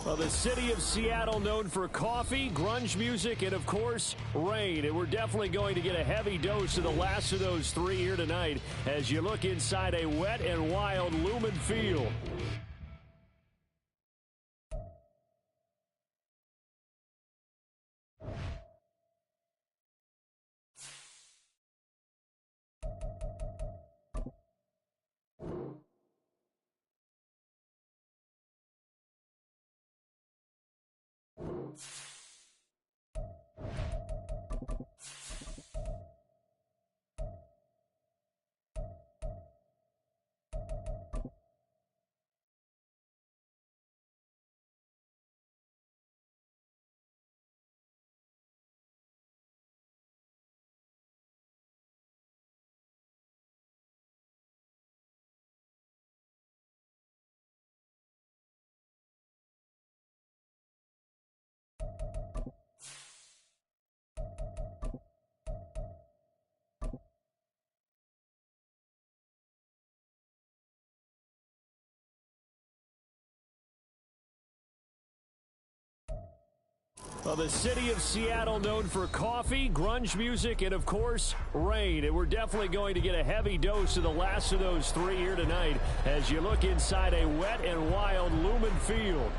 Well, the city of Seattle known for coffee, grunge music, and, of course, rain. And we're definitely going to get a heavy dose of the last of those three here tonight as you look inside a wet and wild Lumen Field. Well, the city of Seattle known for coffee, grunge music, and, of course, rain. And we're definitely going to get a heavy dose of the last of those three here tonight as you look inside a wet and wild Lumen Field.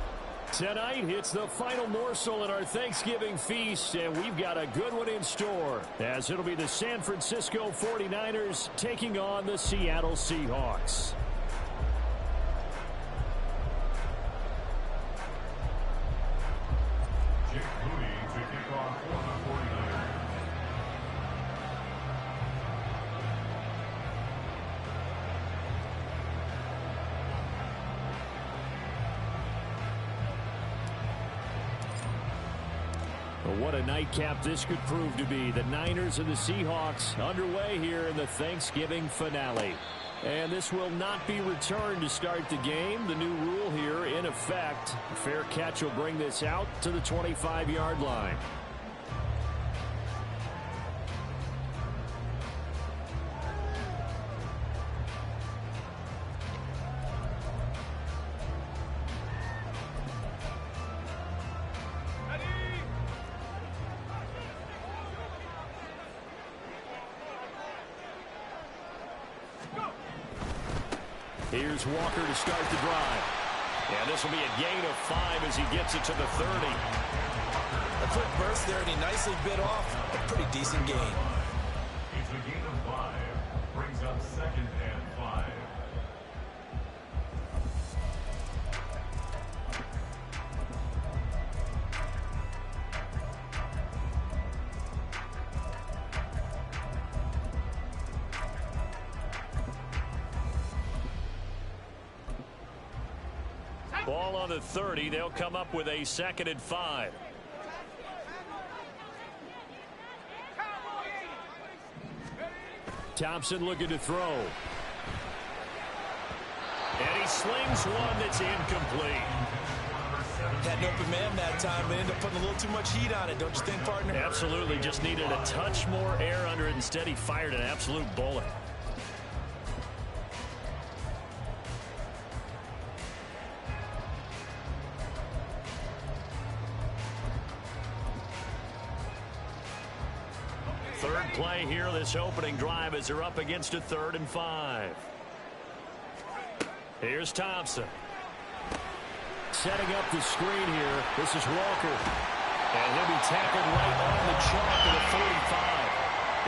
Tonight, it's the final morsel in our Thanksgiving feast, and we've got a good one in store, as it'll be the San Francisco 49ers taking on the Seattle Seahawks. What a nightcap this could prove to be. The Niners and the Seahawks underway here in the Thanksgiving finale. And this will not be returned to start the game. The new rule here in effect. A fair catch will bring this out to the 25-yard line. Here's Walker to start the drive. And this will be a gain of 5 as he gets it to the 30. A quick burst there, and he nicely bit off a pretty decent gain. It's a gain of 5. Brings up 2nd and 5. Ball on the 30. They'll come up with a 2nd and 5. Thompson looking to throw. And he slings one that's incomplete. Had an open man that time, but ended up putting a little too much heat on it, don't you think, partner? Absolutely. Just needed a touch more air under it. Instead, he fired an absolute bullet. Third play here, this opening drive, as they're up against a 3rd and 5. Here's Thompson. Setting up the screen here. This is Walker. And he'll be tackled right on the chalk of the 45.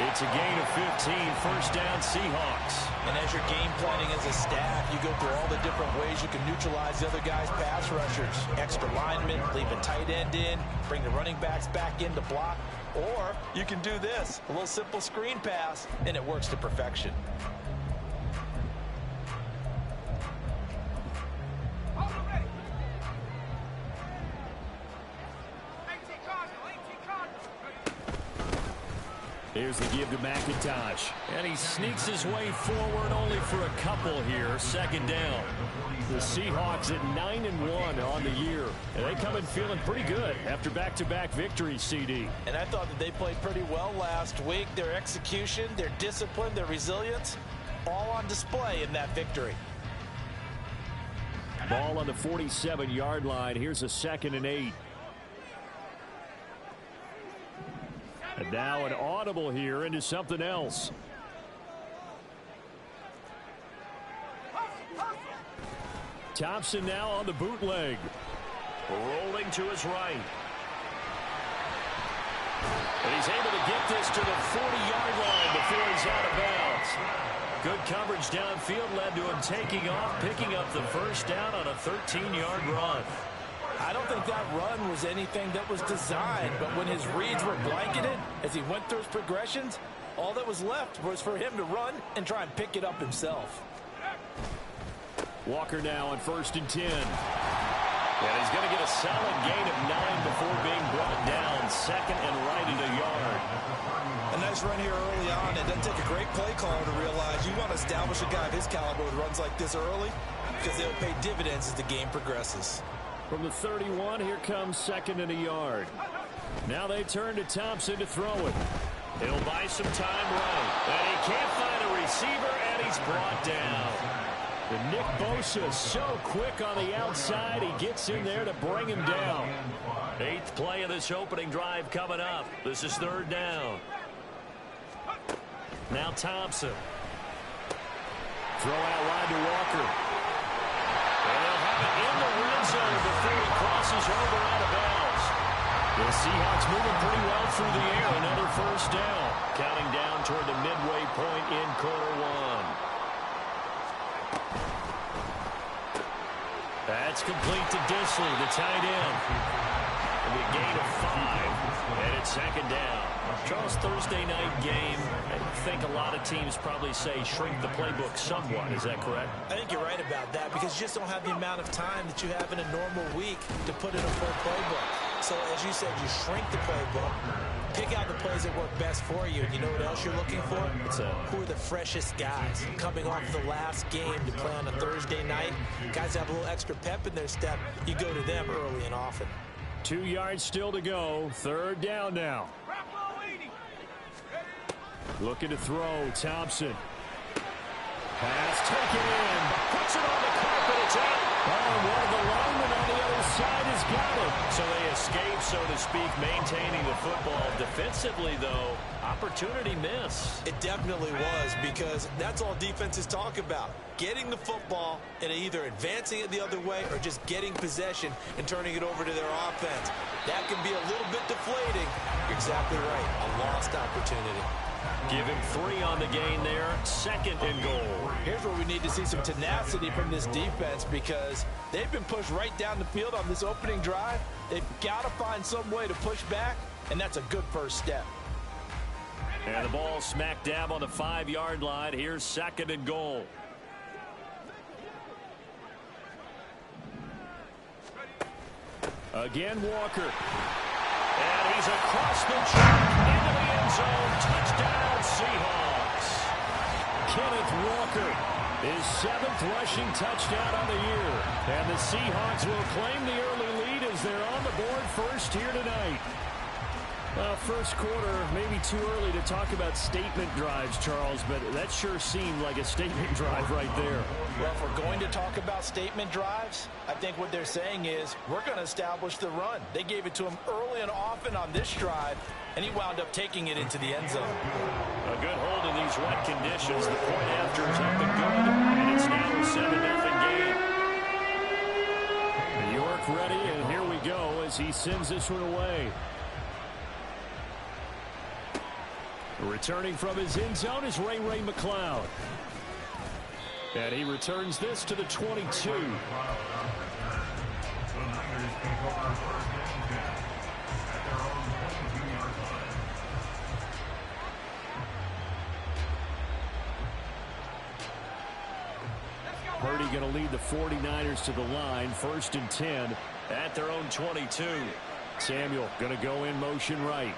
It's a gain of 15, first down Seahawks. And as you're game planning as a staff, you go through all the different ways you can neutralize the other guy's pass rushers. Extra linemen, leave a tight end in, bring the running backs back in to block. Or you can do this, a little simple screen pass, and it works to perfection. Here's the give to McIntosh. And he sneaks his way forward only for a couple here. 2nd down. The Seahawks at 9-1 on the year. And they come in feeling pretty good after back-to-back victories, CD. And I thought that they played pretty well last week. Their execution, their discipline, their resilience, all on display in that victory. Ball on the 47-yard line. Here's a 2nd and 8. And now an audible here into something else. Thompson now on the bootleg. Rolling to his right. And he's able to get this to the 40-yard line before he's out of bounds. Good coverage downfield led to him taking off, picking up the first down on a 13-yard run. I don't think that run was anything that was designed, but when his reads were blanketed, as he went through his progressions, all that was left was for him to run and try and pick it up himself. Walker now on 1st and 10. And he's going to get a solid gain of 9 before being brought down. 2nd and right at a yard. A nice run here early on. It doesn't take a great play caller to realize you want to establish a guy of his caliber with runs like this early because they'll pay dividends as the game progresses. From the 31, here comes 2nd and a yard. Now they turn to Thompson to throw it. He'll buy some time right. And he can't find a receiver, and he's brought down. And Nick Bosa so quick on the outside. He gets in there to bring him down. 8th play of this opening drive coming up. This is 3rd down. Now Thompson. Throw out wide to Walker. And they'll have it in the red zone before he crosses over out of bounds. The Seahawks moving pretty well through the air. Another first down. Counting down toward the midway point in quarter 1. That's complete to Disley, the tight end. And a gain of 5, and it's 2nd down. Charles, Thursday night game, I think a lot of teams probably say shrink the playbook somewhat. Is that correct? I think you're right about that because you just don't have the amount of time that you have in a normal week to put in a full playbook. So, as you said, you shrink the playbook, pick out the plays that work best for you. And you know what else you're looking for? Who are the freshest guys coming off the last game to play on a Thursday night? Guys have a little extra pep in their step. You go to them early and often. 2 yards still to go. 3rd down now. Looking to throw. Thompson. Pass taken in. Puts it on the carpet. It's out. Oh, one of the linemen on the other side has got it. So they escape, so to speak, maintaining the football. Defensively, though, opportunity miss. It definitely was because that's all defenses talk about. Getting the football and either advancing it the other way or just getting possession and turning it over to their offense. That can be a little bit deflating. You're exactly right. A lost opportunity. Give him 3 on the gain there. 2nd and goal. Here's where we need to see some tenacity from this defense because they've been pushed right down the field on this opening drive. They've got to find some way to push back, and that's a good first step. And the ball smack dab on the 5-yard line. Here's 2nd and goal. Again, Walker. And he's across the track into the end zone. Touchdown, Seahawks. Kenneth Walker, his 7th rushing touchdown on the year. And the Seahawks will claim the early lead as they're on the board first here tonight. Well, first quarter, maybe too early to talk about statement drives, Charles, but that sure seemed like a statement drive right there. Well, if we're going to talk about statement drives, I think what they're saying is we're going to establish the run. They gave it to him early and often on this drive, and he wound up taking it into the end zone. A good hold in these wet conditions. The point after is up and good, and it's now a 7-0 game. New York ready, and here we go as he sends this one away. Returning from his end zone is Ray McCloud. And he returns this to the 22. Purdy going to lead the 49ers to the line. 1st and 10 at their own 22. Samuel going to go in motion right.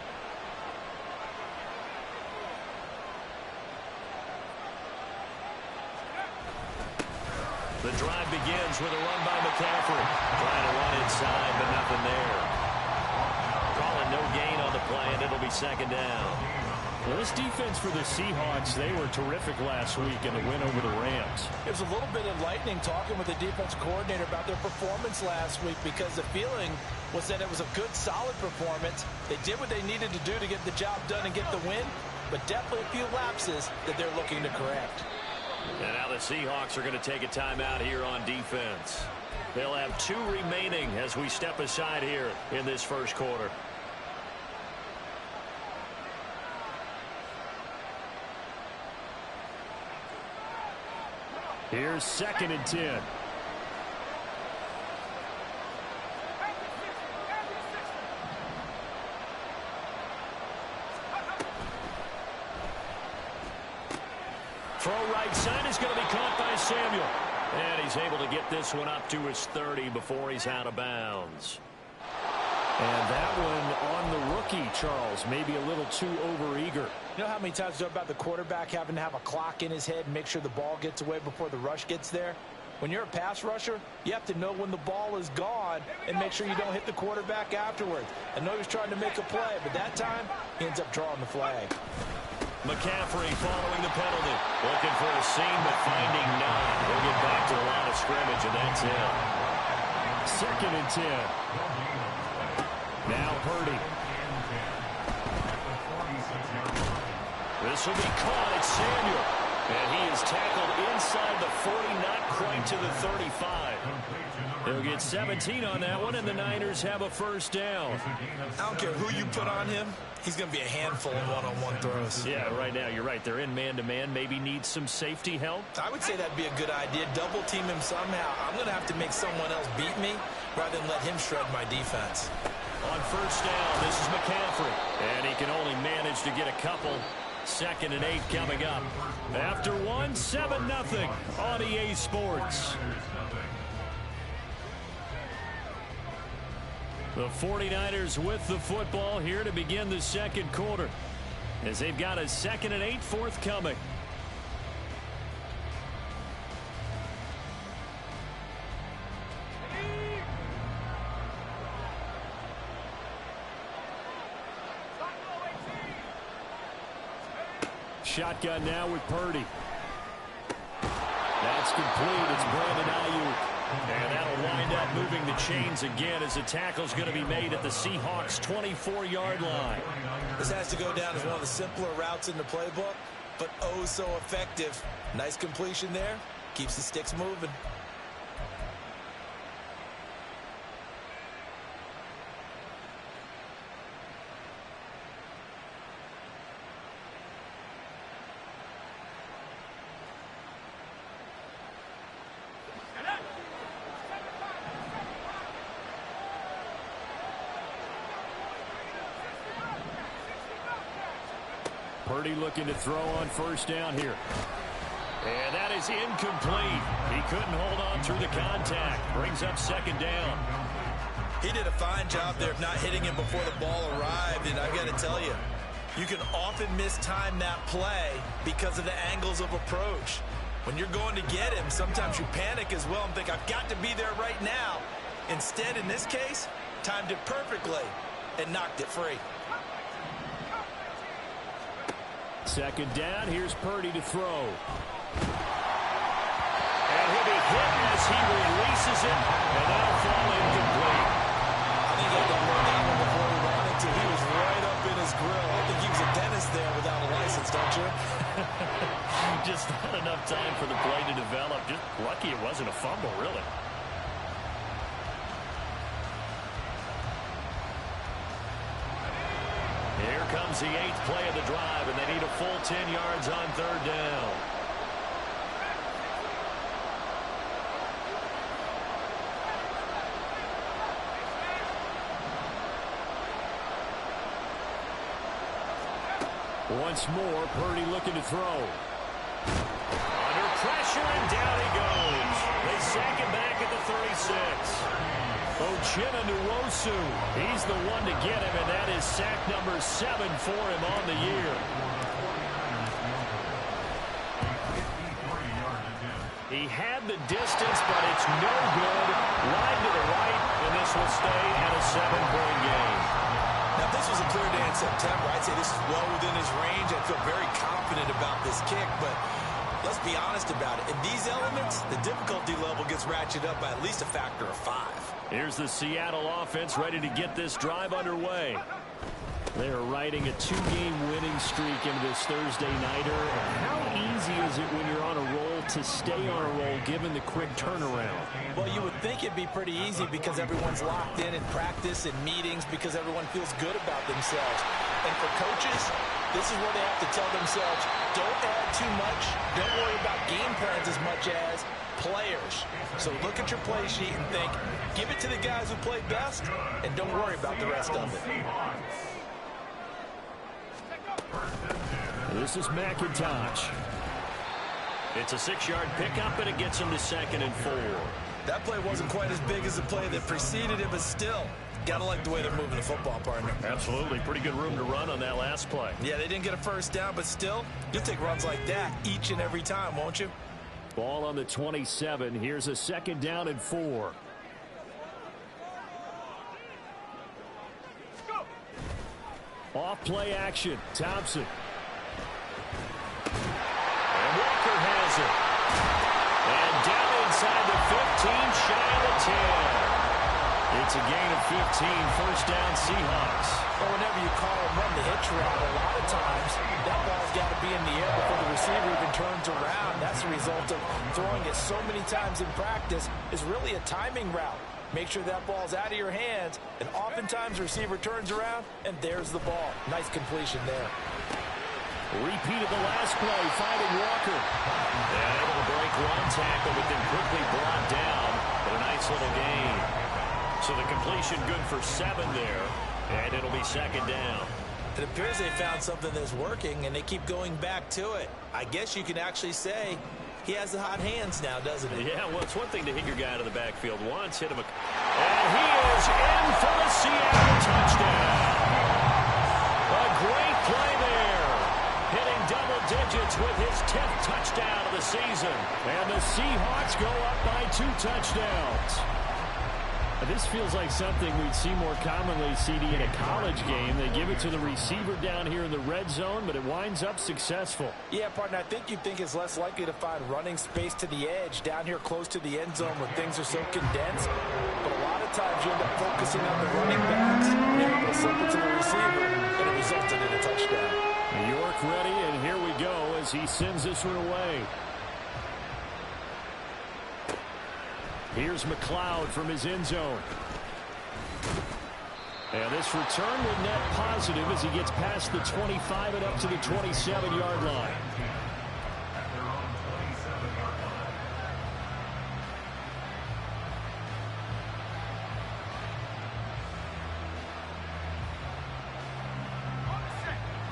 The drive begins with a run by McCaffrey. Trying to run inside, but nothing there. Calling no gain on the play, and it'll be 2nd down. Well, this defense for the Seahawks, they were terrific last week in the win over the Rams. It was a little bit enlightening talking with the defense coordinator about their performance last week, because the feeling was that it was a good, solid performance. They did what they needed to do to get the job done and get the win, but definitely a few lapses that they're looking to correct. And now the Seahawks are going to take a timeout here on defense. They'll have 2 remaining as we step aside here in this first quarter. Here's 2nd and 10. Throw right side is going to be caught by Samuel. And he's able to get this one up to his 30 before he's out of bounds. And that one on the rookie, Charles, maybe a little too overeager. You know how many times we talk about the quarterback having to have a clock in his head and make sure the ball gets away before the rush gets there? When you're a pass rusher, you have to know when the ball is gone and make sure you don't hit the quarterback afterwards. I know he was trying to make a play, but that time he ends up drawing the flag. McCaffrey following the penalty. Looking for a seam, but finding none. He'll get back to the line of scrimmage, and that's it. 2nd and 10. Now Purdy. This will be caught at Samuel. And he is tackled inside the 40, not quite to the 35. He'll get 17 on that one, and the Niners have a first down. I don't care who you put on him. He's going to be a handful of one-on-one throws. Yeah, right now, you're right. They're in man-to-man. Maybe need some safety help. I would say that'd be a good idea. Double team him somehow. I'm going to have to make someone else beat me rather than let him shred my defense. On first down, this is McCaffrey. And he can only manage to get a couple. 2nd and 8 coming up. After 1, 7-0 on EA Sports. The 49ers with the football here to begin the second quarter, as they've got a 2nd and 8 forthcoming. Shotgun now with Purdy. That's complete. It's Brandon Ayuk. And that'll wind up moving the chains again as the tackle's going to be made at the Seahawks' 24-yard line. This has to go down as one of the simpler routes in the playbook, but oh so effective. Nice completion there. Keeps the sticks moving. Purdy looking to throw on first down here. And that is incomplete. He couldn't hold on through the contact. Brings up 2nd down. He did a fine job there of not hitting him before the ball arrived, and I've got to tell you, you can often mistime that play because of the angles of approach. When you're going to get him, sometimes you panic as well and think, I've got to be there right now. Instead, in this case, timed it perfectly and knocked it free. 2nd down. Here's Purdy to throw. And he'll be hit as he releases it, and that'll fall incomplete. I think I got more down before he ran into. He was right up in his grill. I think he was a dentist there without a license, don't you? Just not enough time for the play to develop. Just lucky it wasn't a fumble, really. Here comes the 8th play of the drive, and they need a full 10 yards on 3rd down. Once more, Purdy looking to throw. Under pressure, and down he goes. They sack him back at the 36. Uchenna Nwosu, he's the one to get him, and that is sack number 7 for him on the year. He had the distance, but it's no good. Wide to the right, and this will stay at a 7-point game. Now, If this was a clear day in September, I'd say this is well within his range. I feel very confident about this kick, but let's be honest about it. In these elements, the difficulty level gets ratcheted up by at least a factor of 5. Here's the Seattle offense ready to get this drive underway. They are riding a 2-game winning streak into this Thursday nighter. How easy is it when you're on a roll to stay on a roll given the quick turnaround? Well, you would think it'd be pretty easy because everyone's locked in practice and meetings because everyone feels good about themselves. And for coaches, this is where they have to tell themselves, don't add too much. Don't worry about game plans as much as players. So look at your play sheet and think, give it to the guys who play best, and don't worry about the rest of it. This is McIntosh. It's a 6-yard pickup, and it gets him to 2nd and 4. That play wasn't quite as big as the play that preceded it, but still, gotta like the way they're moving the football, partner. Absolutely. Pretty good room to run on that last play. Yeah, they didn't get a first down, but still, you'll take runs like that each and every time, won't you? Ball on the 27. Here's a 2nd down and 4. Off play action. Thompson. And Walker has it. And down inside the 15, shy of the 10. It's a gain of 15, first down Seahawks. Well, whenever you call and run the hitch route, a lot of times that ball's got to be in the air before the receiver even turns around. That's the result of throwing it so many times in practice is really a timing route. Make sure that ball's out of your hands, and oftentimes the receiver turns around, and there's the ball. Nice completion there. Repeat of the last play, finding Walker. And able to break one tackle, but then quickly brought down. But a nice little gain. So the completion good for 7 there, and it'll be 2nd down. It appears they found something that's working, and they keep going back to it. I guess you can actually say he has the hot hands now, doesn't he? Yeah, well, it's one thing to hit your guy out of the backfield once, hit him and he is in for the Seattle touchdown. A great play there. Hitting double digits with his 10th touchdown of the season. And the Seahawks go up by 2 touchdowns. This feels like something we'd see more commonly, CD, in a college game. They give it to the receiver down here in the red zone, but it winds up successful. Yeah, partner, I think you'd think it's less likely to find running space to the edge down here close to the end zone where things are so condensed. But a lot of times you end up focusing on the running backs, and it'll slip it to the receiver, and it resulted in a touchdown. York ready, and here we go as he sends this one away. Here's McLeod from his end zone. And this return will net positive as he gets past the 25 and up to the 27-yard line.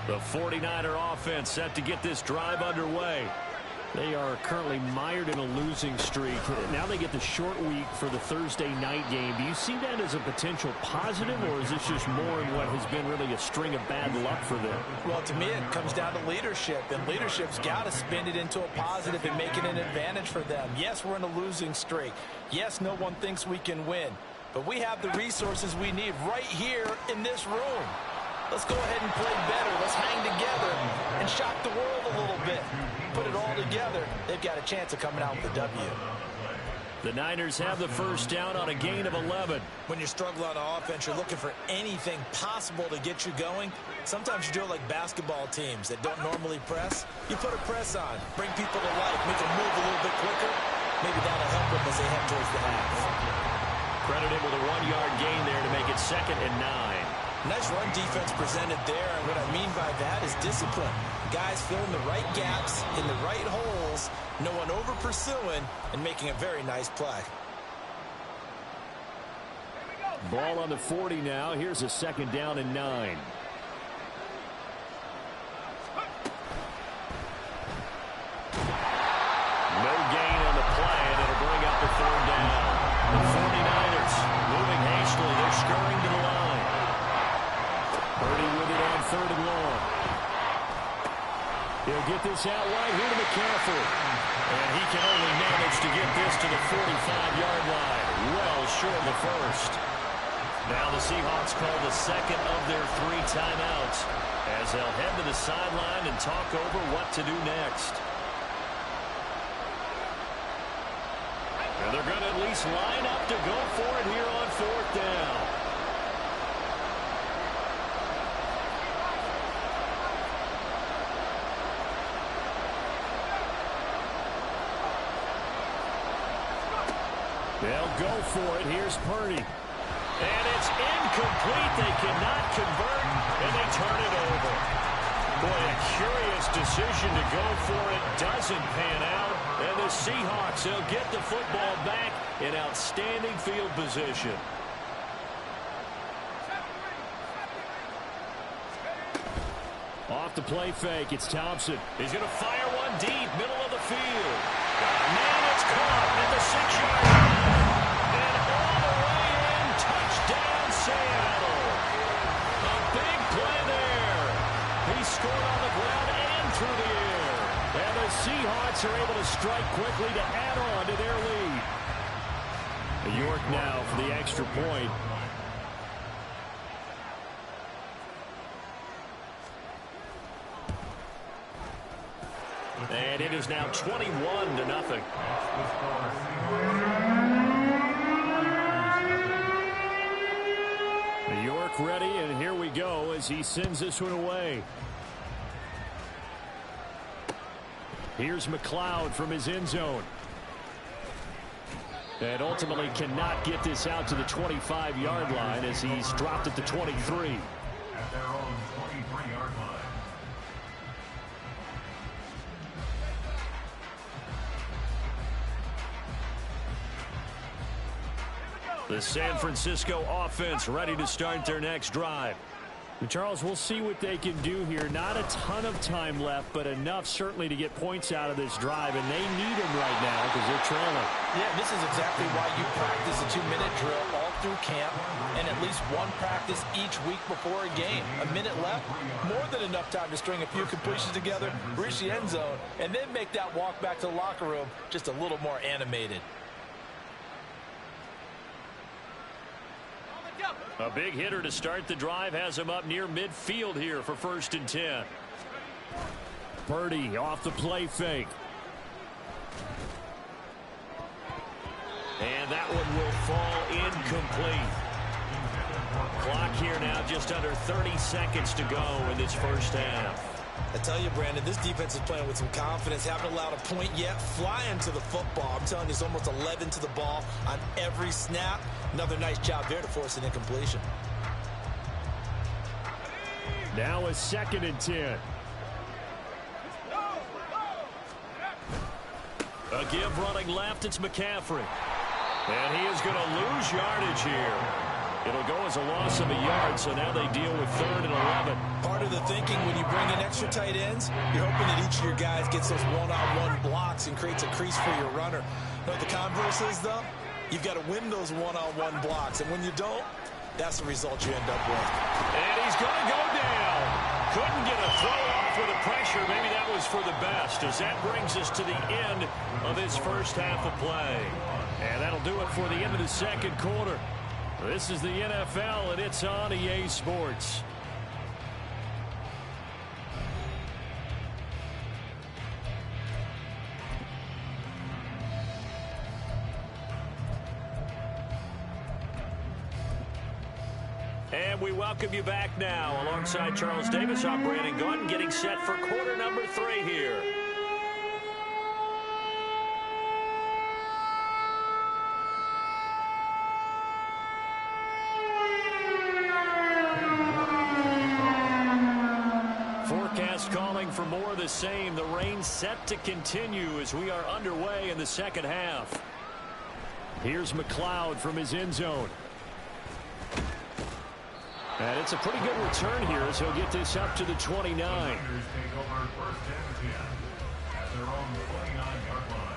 The 49er offense set to get this drive underway. They are currently mired in a losing streak. Now they get the short week for the Thursday night game. Do you see that as a potential positive, or is this just more in what has been really a string of bad luck for them? Well, to me, it comes down to leadership, and leadership's got to spin it into a positive and make it an advantage for them. Yes, we're in a losing streak. Yes, no one thinks we can win, but we have the resources we need right here in this room. Let's go ahead and play better. Let's hang together and shock the world a little bit. Put it all together. They've got a chance of coming out with a W. The Niners have the first down on a gain of 11. When you struggle on offense, you're looking for anything possible to get you going. Sometimes you do it like basketball teams that don't normally press. You put a press on, bring people to life, make them move a little bit quicker. Maybe that'll help them as they head towards the half. Credited with a 1-yard gain there to make it 2nd and 9. Nice run defense presented there, and what I mean by that is discipline. Guys filling the right gaps in the right holes, no one over-pursuing, and making a very nice play. Ball on the 40 now. Here's a 2nd down and 9. No gain on the play, and it'll bring up the 3rd down. The 49ers moving hastily. They're scurrying to the line. Purdy with it on 3rd and long. He'll get this out wide here to McCaffrey. And he can only manage to get this to the 45-yard line. Well short of the first. Now the Seahawks call the second of their 3 timeouts as they'll head to the sideline and talk over what to do next. And they're going to at least line up to go for it here on 4th down. They'll go for it. Here's Purdy. And it's incomplete. They cannot convert, and they turn it over. Boy, a curious decision to go for it. Doesn't pan out. And the Seahawks, they'll get the football back in outstanding field position. Off the play fake, it's Thompson. He's going to fire one deep, middle of the field. Man, it's caught at the 6-yard line. And all the way in, touchdown Seattle. A big play there. He scored on the ground and through the air. And the Seahawks are able to strike quickly to add on to their lead. York now for the extra point. And it is now 21-0. York ready, and here we go as he sends this one away. Here's McLeod from his end zone. And ultimately cannot get this out to the 25-yard line as he's dropped at the 23. At their own 23-yard line. The San Francisco offense ready to start their next drive. And Charles, we'll see what they can do here. Not a ton of time left, but enough certainly to get points out of this drive, and they need them right now because they're trailing. Yeah, this is exactly why you practice a 2-minute drill all through camp and at least one practice each week before a game. A minute left, more than enough time to string a few completions together, reach the end zone, and then make that walk back to the locker room just a little more animated. A big hitter to start the drive has him up near midfield here for 1st and 10. Purdy off the play fake. And that one will fall incomplete. Clock here now just under 30 seconds to go in this first half. I tell you, Brandon, this defense is playing with some confidence. Haven't allowed a point yet. Flying to the football. I'm telling you, it's almost 11 to the ball on every snap. Another nice job there to force an incompletion. Now a 2nd and 10. A give running left. It's McCaffrey. And he is going to lose yardage here. It'll go as a loss of a yard, so now they deal with 3rd and 11. Part of the thinking when you bring in extra tight ends, you're hoping that each of your guys gets those one-on-one blocks and creates a crease for your runner. But the converse is, though, you've got to win those one-on-one blocks. And when you don't, that's the result you end up with. And he's going to go down. Couldn't get a throw off with the pressure. Maybe that was for the best, as that brings us to the end of this first half of play. And that'll do it for the end of the second quarter. This is the NFL, and it's on EA Sports. And we welcome you back now. Alongside Charles Davis, I'm Brandon Gunn, getting set for quarter number 3 here. Calling for more of the same. The rain set to continue as we are underway in the second half. Here's McLeod from his end zone. And it's a pretty good return here as he'll get this up to the 29. Take over 1st and 10 at their own 29-yard line.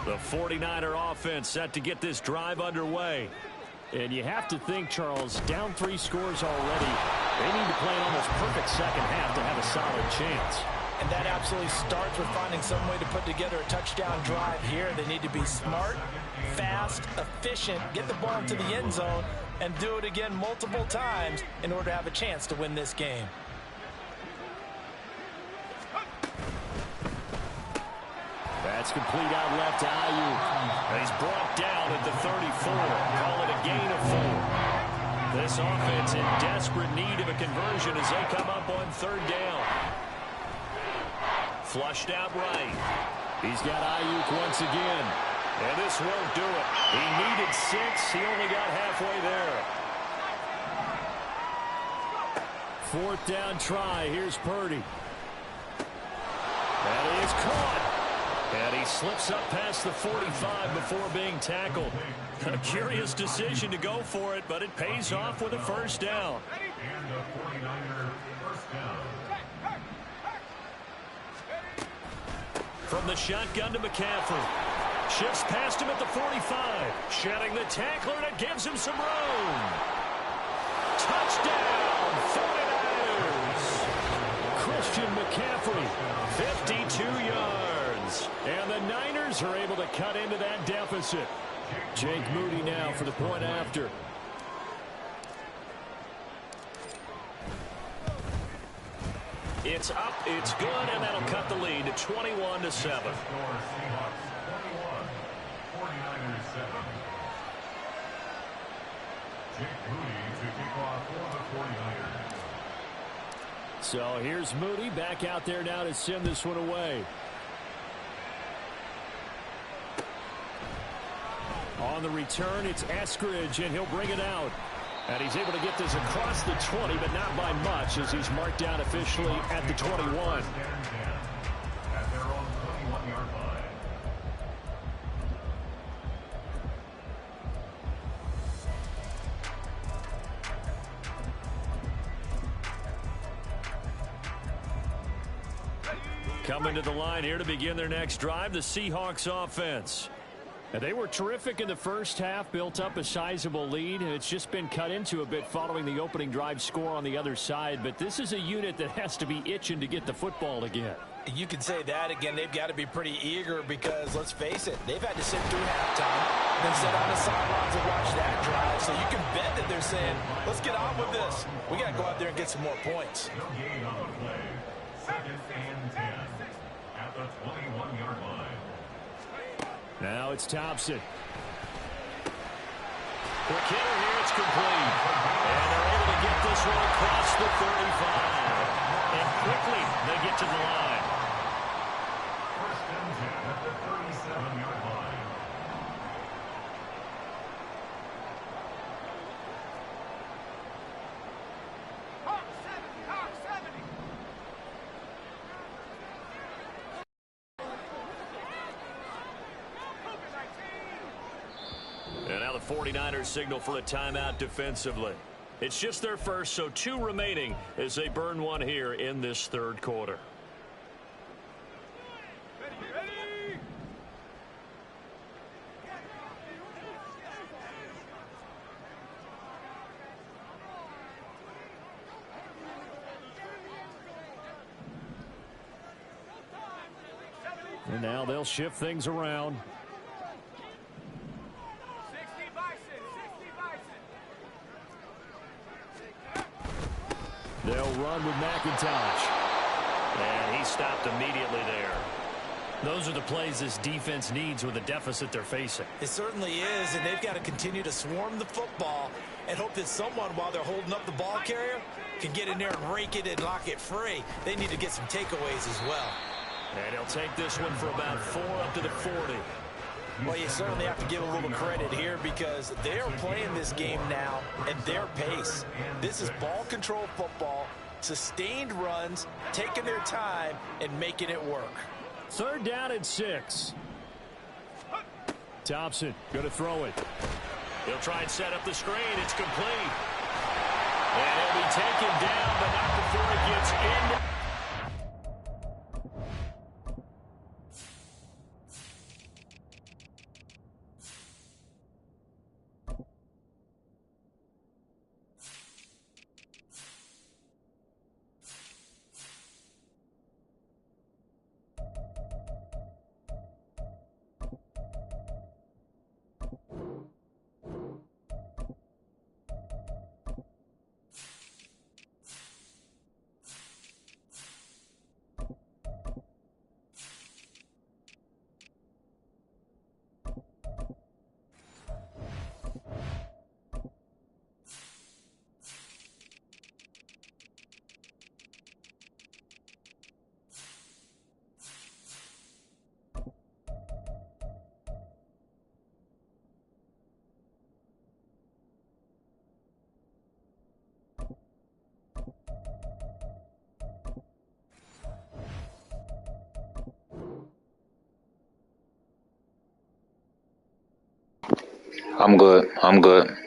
The 49er offense set to get this drive underway. And you have to think, Charles, down 3 scores already. They need to play an almost perfect second half to have a solid chance. And that absolutely starts with finding some way to put together a touchdown drive here. They need to be smart, fast, efficient, get the ball into the end zone, and do it again multiple times in order to have a chance to win this game. That's complete out left to Ayuk. He's brought down at the 34. Call it a gain of 4. This offense in desperate need of a conversion as they come up on 3rd down. Flushed out right. He's got Ayuk once again. And this won't do it. He needed 6. He only got halfway there. 4th down try. Here's Purdy. That is caught. And he slips up past the 45 before being tackled. A curious decision to go for it, but it pays off with a 1st down. And the 49er first down. From the shotgun to McCaffrey. Shifts past him at the 45. Shedding the tackler, and it gives him some room. Touchdown, 49ers. Christian McCaffrey, 52 yards. And the Niners are able to cut into that deficit. Jake Moody now for the point after. It's up, it's good, and that'll cut the lead to 21-7. Seahawks 21, 49ers 7. Jake Moody to kick off for the 49ers. So here's Moody back out there now to send this one away. On the return, it's Eskridge, and he'll bring it out. And he's able to get this across the 20, but not by much, as he's marked down officially at the 21. At their own 21-yard line. Coming to the line here to begin their next drive, the Seahawks offense. And they were terrific in the first half, built up a sizable lead, and it's just been cut into a bit following the opening drive score on the other side. But this is a unit that has to be itching to get the football again. You can say that again. They've got to be pretty eager because, let's face it, they've had to sit through halftime, then sit on the sidelines and watch that drive. So you can bet that they're saying, let's get on with this. We got to go out there and get some more points. No gain on the play. 2nd and 10 at the 21-yard line. Now it's Thompson. Quick hitter here, it's complete. And they're able to get this one across the 35. And quickly, they get to the line. 1st and 10 at the 37-yard line. And now the 49ers signal for a timeout defensively. It's just their first, so 2 remaining as they burn one here in this 3rd quarter. And now they'll shift things around. They'll run with McIntosh. And he stopped immediately there. Those are the plays this defense needs with the deficit they're facing. It certainly is, and they've got to continue to swarm the football and hope that someone, while they're holding up the ball carrier, can get in there and rake it and lock it free. They need to get some takeaways as well. And he'll take this one for about 4 up to the 40. Well, you certainly have to give a little credit here because they are playing this game now at their pace. This is ball control football, sustained runs, taking their time, and making it work. 3rd down and 6. Thompson going to throw it. He'll try and set up the screen. It's complete. And he'll be taken down, but not before it gets in. I'm good. I'm good. 11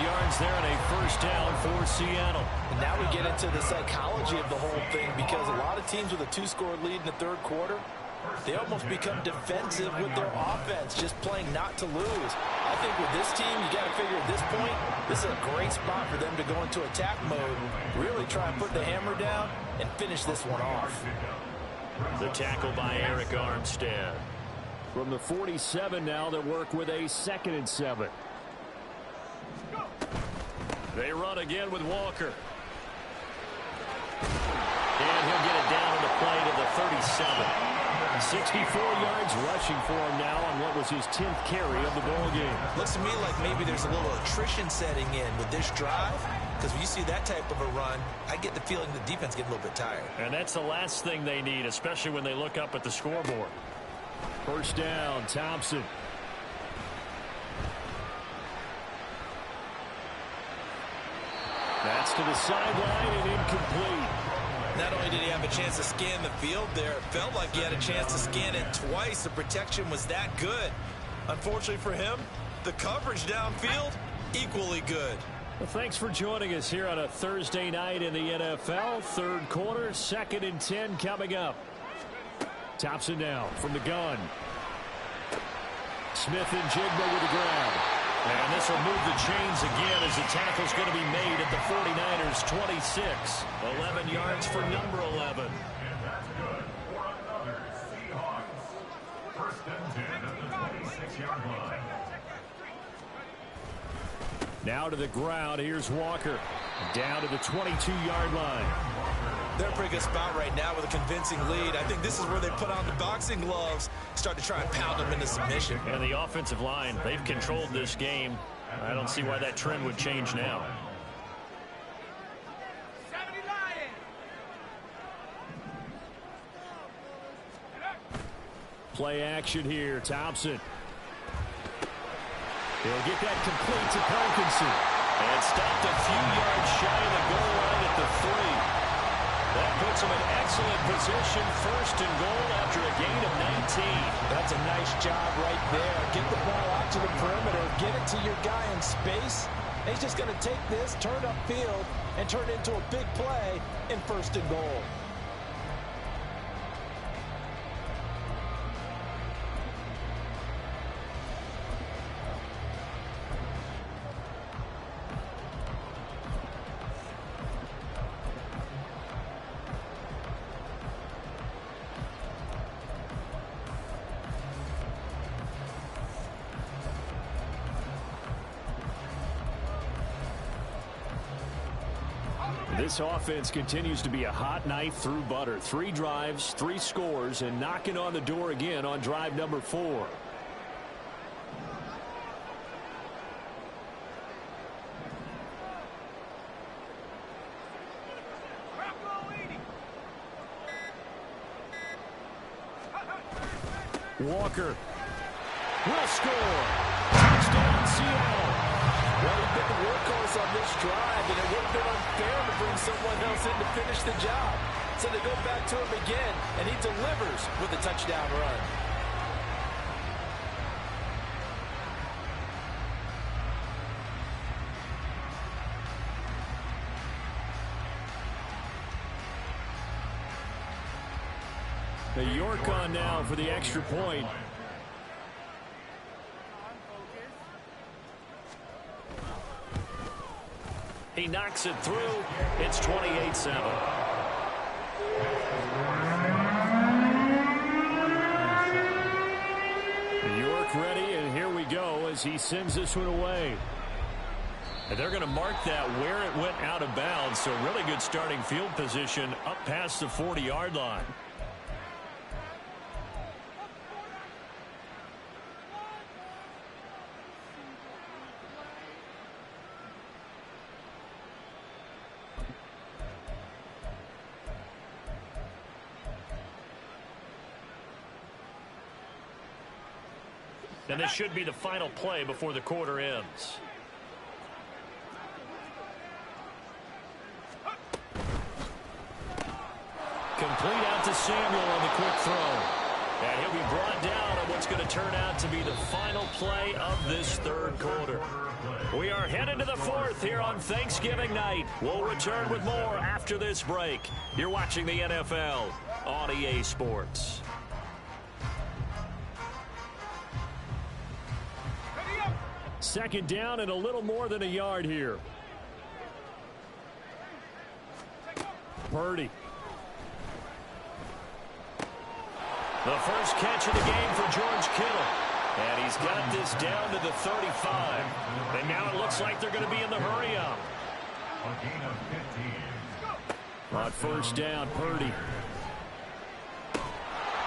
yards there and a first down for Seattle. And now we get into the psychology of the whole thing, because a lot of teams with a 2-score lead in the third quarter, they almost become defensive with their offense, just playing not to lose. I think with this team, you got to figure at this point, this is a great spot for them to go into attack mode, really try and put the hammer down and finish this one off. The tackle by Eric Armstead. From the 47 now, they work with a 2nd and 7. They run again with Walker. And he'll get it down on the play to the 37. 64 yards rushing for him now on what was his 10th carry of the ball game. Looks to me like maybe there's a little attrition setting in with this drive, because when you see that type of a run, I get the feeling the defense get a little bit tired. And that's the last thing they need, especially when they look up at the scoreboard. First down, Thompson. That's to the sideline and incomplete. Not only did he have a chance to scan the field there, it felt like he had a chance to scan it twice. The protection was that good. Unfortunately for him, the coverage downfield, equally good. Well, thanks for joining us here on a Thursday night in the NFL. Third quarter, 2nd and 10 coming up. Thompson now from the gun. Smith and Jigba with the grab. And this will move the chains again as the tackle's going to be made at the 49ers 26. 11 yards for number 11. And that's good for another Seahawks. First and 10 at the 26-yard line. Now to the ground. Here's Walker. Down to the 22-yard line. They're in a pretty good spot right now with a convincing lead. I think this is where they put on the boxing gloves, start to try and pound them into submission. And the offensive line, they've controlled this game. I don't see why that trend would change now. Play action here. Thompson. He'll get that complete to Parkinson. And stopped a few yards shy of the goal line at the 3. That puts him in excellent position. First and goal after a gain of 19. That's a nice job right there. Get the ball out to the perimeter. Get it to your guy in space. And he's just going to take this, turn upfield, and turn it into a big play in first and goal. This offense continues to be a hot knife through butter. 3 drives, 3 scores, and knocking on the door again on drive number 4. Walker will score. Touchdown, Seattle. Well, he's been the workhorse on this drive, and it would have been unfair to bring someone else in to finish the job. So they go back to him again, and he delivers with a touchdown run. The York on now for the extra point. He knocks it through. It's 28-7. York ready, and here we go as he sends this one away. And they're going to mark that where it went out of bounds, so really good starting field position up past the 40-yard line. And this should be the final play before the quarter ends. Complete out to Samuel on the quick throw. And he'll be brought down on what's going to turn out to be the final play of this third quarter. We are headed to the fourth here on Thanksgiving night. We'll return with more after this break. You're watching the NFL on EA Sports. Second down and a little more than a yard here. Purdy. The first catch of the game for George Kittle. And he's got this down to the 35. And now it looks like they're going to be in the hurry up. On first down, Purdy.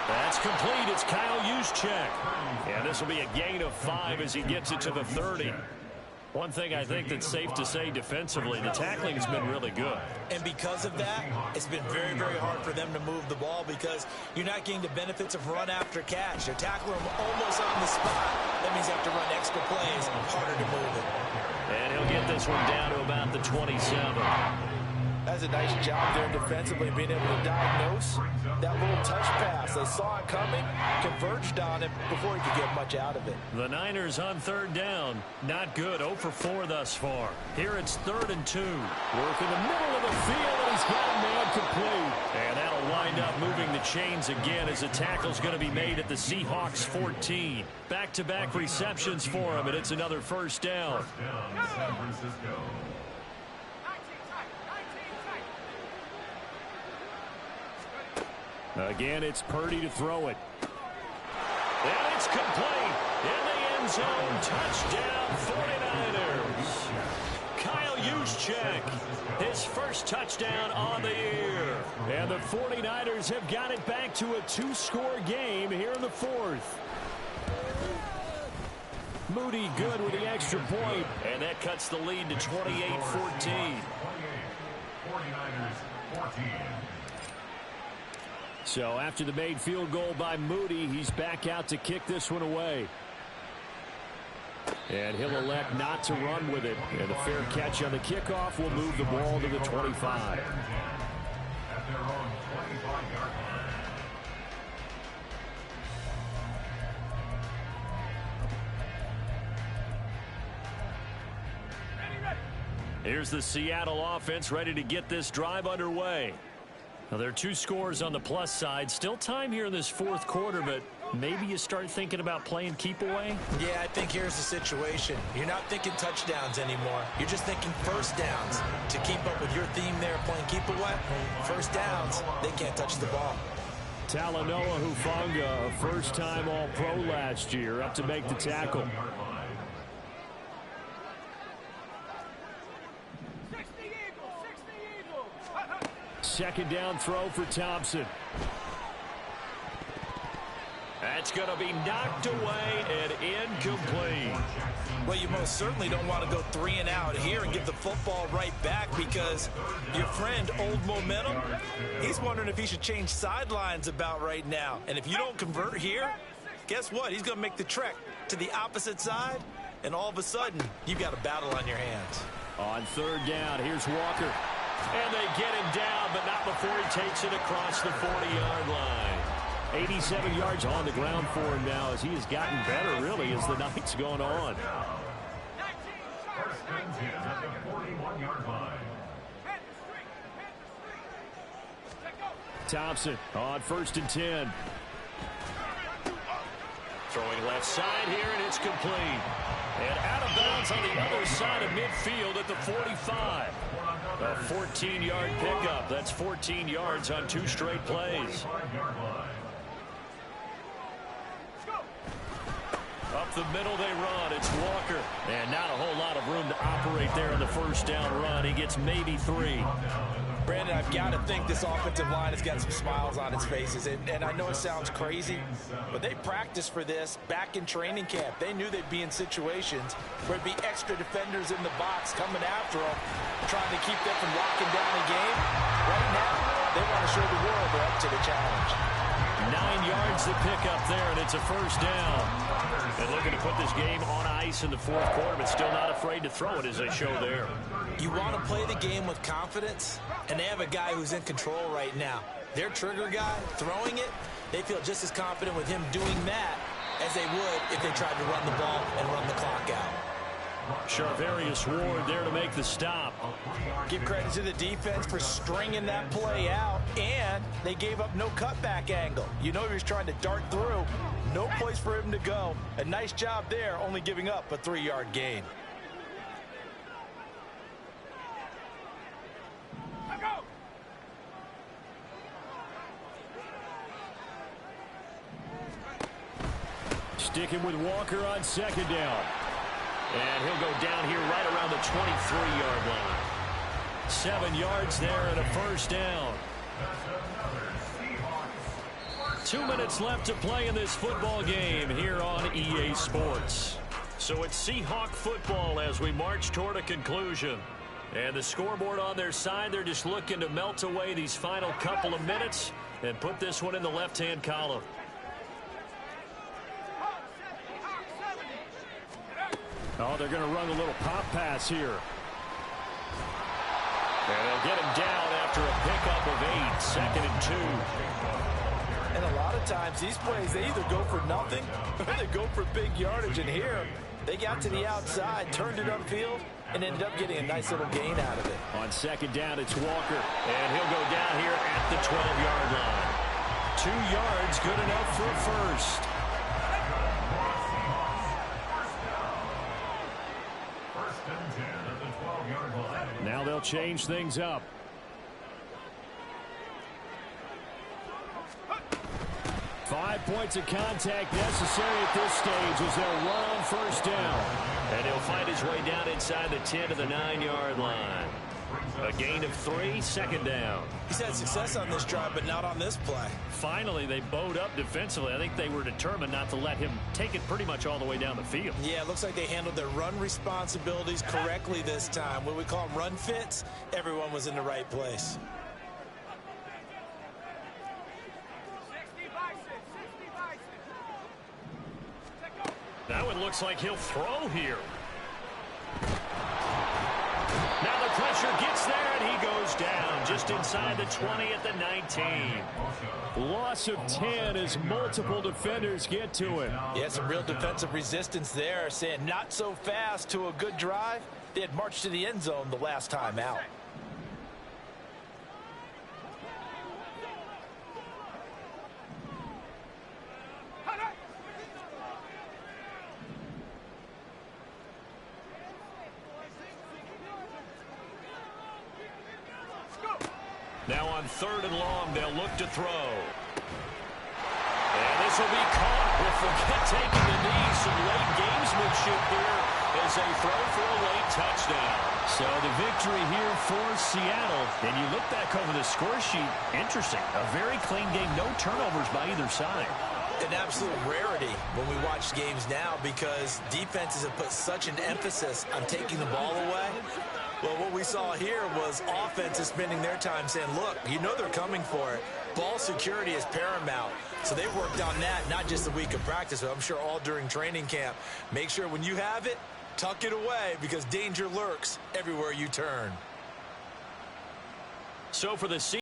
That's complete. It's Kyle Juszczyk. And this will be a gain of 5 as he gets it to the 30. One thing I think that's safe to say defensively, the tackling has been really good. And because of that, it's been very, very hard for them to move the ball because you're not getting the benefits of run after catch. They're tackling them almost on the spot. That means you have to run extra plays, harder to move it. And he'll get this one down to about the 27. That's a nice job there defensively, being able to diagnose that little touch pass. They saw it coming, converged on it before he could get much out of it. The Niners on third down. Not good. 0 for 4 thus far. Here it's 3rd and 2. Work in the middle of the field, and he's got a man complete. And that'll wind up moving the chains again as the tackle's going to be made at the Seahawks 14. Back-to-back receptions for him, and it's another first down. San Francisco. Again, it's Purdy to throw it. And it's complete. In the end zone, touchdown 49ers. Kyle Juszczyk, his first touchdown on the year. And the 49ers have got it back to a 2-score game here in the fourth. Moody good with the extra point, and that cuts the lead to 28-14. 49ers 14. So after the made field goal by Moody, he's back out to kick this one away. And he'll elect not to run with it. And the fair catch on the kickoff will move the ball to the 25. At their own 25-yard line. Here's the Seattle offense ready to get this drive underway. Now, there are 2 scores on the plus side. Still time here in this fourth quarter, but maybe you start thinking about playing keep away? Yeah, I think here's the situation. You're not thinking touchdowns anymore. You're just thinking first downs. To keep up with your theme there, playing keep away, first downs, they can't touch the ball. Talanoa Hufanga, a first-time All-Pro last year, up to make the tackle. Second down throw for Thompson. That's going to be knocked away and incomplete. Well, you most certainly don't want to go 3 and out here and give the football right back because your friend, Old Momentum, he's wondering if he should change sidelines about right now. And if you don't convert here, guess what? He's going to make the trek to the opposite side, and all of a sudden, you've got a battle on your hands. On third down, here's Walker. And they get him down, but not before he takes it across the 40-yard line. 87 yards on the ground for him now as he has gotten better, really, as the night's gone on. First and 10 at the 41-yard line. Thompson on 1st and 10. Throwing left side here, and it's complete. And out of bounds on the other side of midfield at the 45. A 14-yard pickup. That's 14 yards on 2 straight plays. Up the middle they run. It's Walker. And not a whole lot of room to operate there on the first down run. He gets maybe 3. Brandon, I've got to think this offensive line has got some smiles on its faces. And I know it sounds crazy, but they practiced for this back in training camp. They knew they'd be in situations where it'd be extra defenders in the box coming after them, trying to keep them from locking down a game. Right now, they want to show the world they're up to the challenge. 9 yards to pick up there, and it's a first down. And looking to put this game on ice in the fourth quarter, but still not afraid to throw it as they show there. You want to play the game with confidence, and they have a guy who's in control right now. Their trigger guy throwing it, they feel just as confident with him doing that as they would if they tried to run the ball and run the clock out. Charvarius Ward there to make the stop. Give credit to the defense for stringing that play out, and they gave up no cutback angle. You know he was trying to dart through. No place for him to go. A nice job there, only giving up a 3-yard gain. Sticking with Walker on second down. And he'll go down here right around the 23-yard line. 7 yards there and a first down. 2 minutes left to play in this football game here on EA Sports. So it's Seahawk football as we march toward a conclusion. And the scoreboard on their side, they're just looking to melt away these final couple of minutes and put this one in the left-hand column. Oh, they're going to run a little pop pass here. And they'll get him down after a pickup of 8, 2nd and 2. And a lot of times these plays, they either go for nothing or they go for big yardage. And here, they got to the outside, turned it upfield, and ended up getting a nice little gain out of it. On second down, it's Walker. And he'll go down here at the 12-yard line. 2 yards, good enough for a first. Now they'll change things up. Five points of contact necessary at this stage as they'll run on first down. And he'll find his way down inside the 10 to the 9-yard line. A gain of 3, second down. He's had success on this drive, but not on this play. Finally, they bowed up defensively. I think they were determined not to let him take it pretty much all the way down the field. Yeah, it looks like they handled their run responsibilities correctly this time. When we call them run fits, everyone was in the right place. That one looks like he'll throw here. Now the pressure gets there, and he goes down just inside the 20 at the 19. Loss of 10 as multiple defenders get to him. Yeah, some real defensive resistance there, saying not so fast to a good drive. They had marched to the end zone the last time out. Now on 3rd and long, they'll look to throw. And this will be caught with the taking the knee. Some late gamesmanship here as they throw for a late touchdown. So the victory here for Seattle. And you look back over the score sheet, interesting. A very clean game, no turnovers by either side. An absolute rarity when we watch games now because defenses have put such an emphasis on taking the ball away. Well, what we saw here was offenses spending their time saying, look, you know they're coming for it. Ball security is paramount. So they've worked on that, not just the week of practice, but I'm sure all during training camp. Make sure when you have it, tuck it away because danger lurks everywhere you turn. So for the